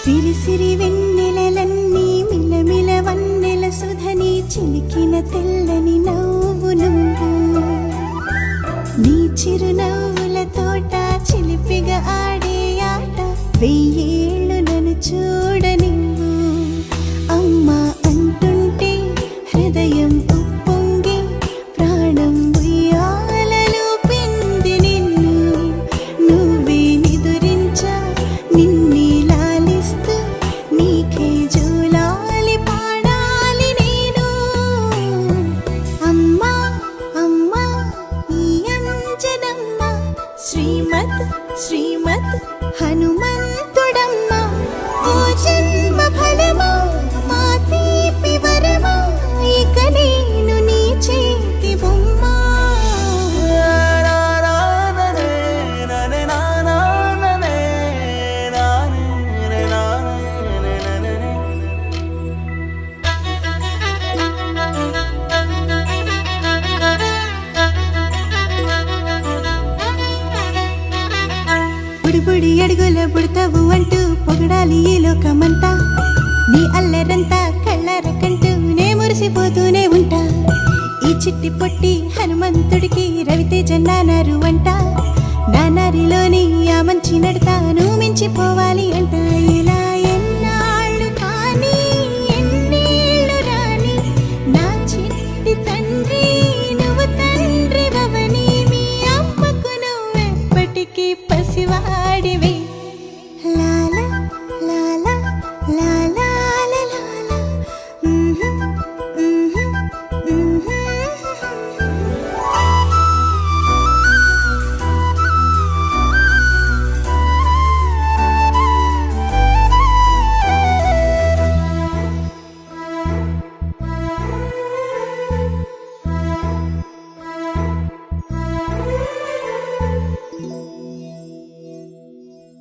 సిరి సిరి వెన్నెలలన్నీ మిలమిల వన్నెల సుధని చిలికిన తెల్లని నవ్వు నువ్వు నీ చిరునవ్వుల తోట చిలిపిగా ఆడే ఆట వెయ్యేళ్ళు నన్ను చూడనివ్వు అమ్మా అంటుంటే హృదయం ఉప్పొంగి ప్రాణం ఉయ్యాలలో పిండి నిన్ను నువ్వే నిదురించా నిన్నే లాలిస్తూ నీకే జోలాలి పాడాలి నేను అమ్మా అమ్మా ఈ అంజనమ్మ శ్రీమత్ శ్రీమత్ హనుమంతుడమ్మ ఓ జన్మ ఫలమా మా తీపి వరమా ఇక నేను నీ చేతి బొమ్మ బుడిబుడి అడుగుల బుడతావు అంటూ పొగడాలి ఈ లోకమంతా నీ అల్లరంతా కళ్ళరకంటూ నే మురిసిపోతూనే ఉంటా ఈ చిట్టి పొట్టి హనుమంతుడికి రవితేజ నానారు అంట నానారిలోని ఆ మంచి నడత